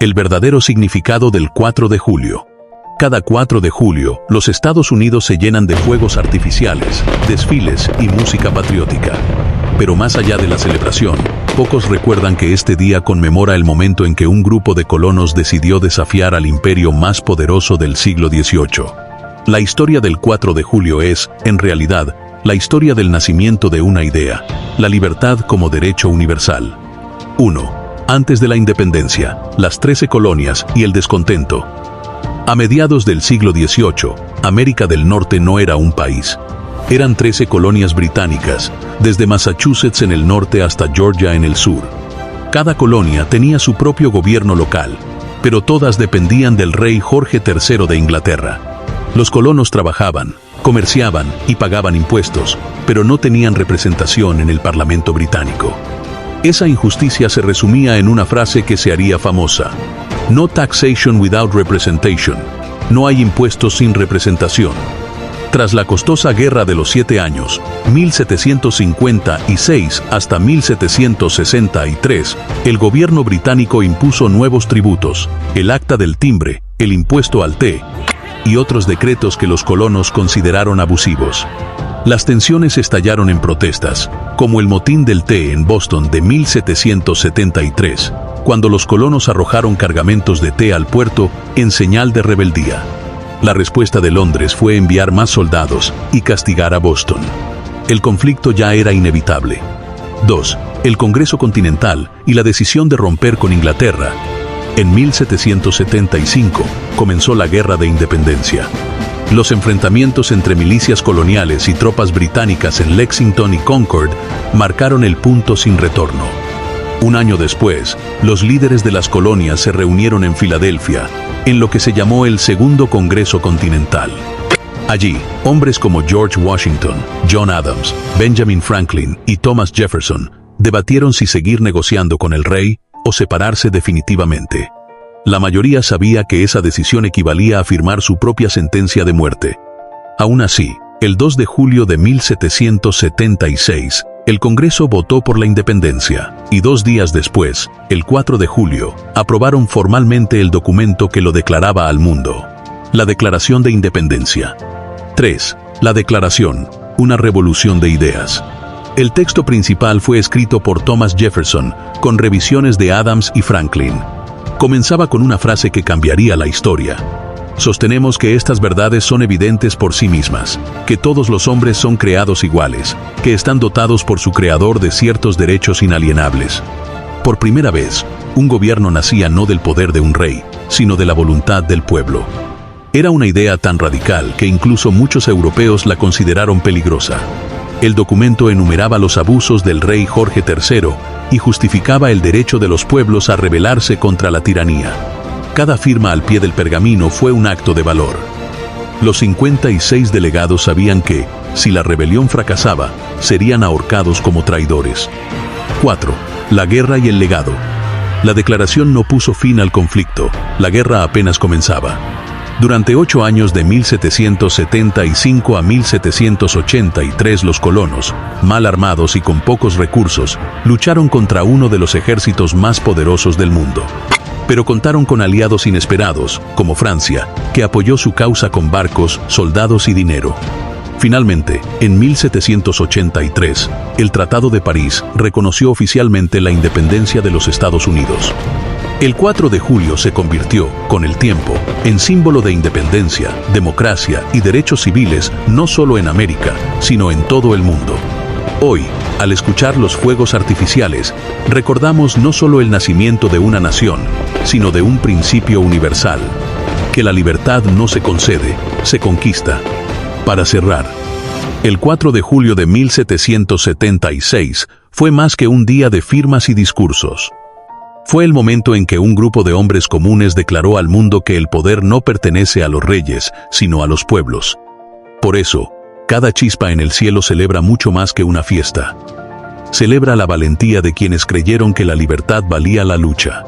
El verdadero significado del 4 de julio. Cada 4 de julio, los Estados Unidos se llenan de fuegos artificiales, desfiles y música patriótica. Pero más allá de la celebración, pocos recuerdan que este día conmemora el momento en que un grupo de colonos decidió desafiar al imperio más poderoso del siglo XVIII. La historia del 4 de julio es, en realidad, la historia del nacimiento de una idea, la libertad como derecho universal. 1. Antes de la independencia, las 13 colonias y el descontento. A mediados del siglo XVIII, América del Norte no era un país. Eran 13 colonias británicas, desde Massachusetts en el norte hasta Georgia en el sur. Cada colonia tenía su propio gobierno local, pero todas dependían del rey Jorge III de Inglaterra. Los colonos trabajaban, comerciaban y pagaban impuestos, pero no tenían representación en el Parlamento británico. Esa injusticia se resumía en una frase que se haría famosa: "No taxation without representation". No hay impuestos sin representación. Tras la costosa Guerra de los 7 años, 1756 hasta 1763, el gobierno británico impuso nuevos tributos, el Acta del Timbre, el impuesto al té y otros decretos que los colonos consideraron abusivos. Las tensiones estallaron en protestas, como el motín del té en Boston de 1773, cuando los colonos arrojaron cargamentos de té al puerto en señal de rebeldía. La respuesta de Londres fue enviar más soldados y castigar a Boston. El conflicto ya era inevitable. 2. El Congreso Continental y la decisión de romper con Inglaterra. En 1775 comenzó la Guerra de Independencia. Los enfrentamientos entre milicias coloniales y tropas británicas en Lexington y Concord marcaron el punto sin retorno. Un año después, los líderes de las colonias se reunieron en Filadelfia, en lo que se llamó el Segundo Congreso Continental. Allí, hombres como George Washington, John Adams, Benjamin Franklin y Thomas Jefferson debatieron si seguir negociando con el rey o separarse definitivamente. La mayoría sabía que esa decisión equivalía a firmar su propia sentencia de muerte. Aún así, el 2 de julio de 1776, el Congreso votó por la independencia, y 2 días después, el 4 de julio, aprobaron formalmente el documento que lo declaraba al mundo: la Declaración de Independencia. 3. La Declaración, una revolución de ideas. El texto principal fue escrito por Thomas Jefferson, con revisiones de Adams y Franklin. Comenzaba con una frase que cambiaría la historia. Sostenemos que estas verdades son evidentes por sí mismas, que todos los hombres son creados iguales, que están dotados por su creador de ciertos derechos inalienables. Por primera vez, un gobierno nacía no del poder de un rey, sino de la voluntad del pueblo. Era una idea tan radical que incluso muchos europeos la consideraron peligrosa. El documento enumeraba los abusos del rey Jorge III y justificaba el derecho de los pueblos a rebelarse contra la tiranía. Cada firma al pie del pergamino fue un acto de valor. Los 56 delegados sabían que, si la rebelión fracasaba, serían ahorcados como traidores. 4. La guerra y el legado. La declaración no puso fin al conflicto, la guerra apenas comenzaba. Durante 8 años de 1775 a 1783 los colonos, mal armados y con pocos recursos, lucharon contra uno de los ejércitos más poderosos del mundo. Pero contaron con aliados inesperados, como Francia, que apoyó su causa con barcos, soldados y dinero. Finalmente, en 1783, el Tratado de París reconoció oficialmente la independencia de los Estados Unidos. El 4 de julio se convirtió, con el tiempo, en símbolo de independencia, democracia y derechos civiles no solo en América, sino en todo el mundo. Hoy, al escuchar los fuegos artificiales, recordamos no solo el nacimiento de una nación, sino de un principio universal: que la libertad no se concede, se conquista. Para cerrar, el 4 de julio de 1776 fue más que un día de firmas y discursos. Fue el momento en que un grupo de hombres comunes declaró al mundo que el poder no pertenece a los reyes, sino a los pueblos. Por eso, cada chispa en el cielo celebra mucho más que una fiesta. Celebra la valentía de quienes creyeron que la libertad valía la lucha.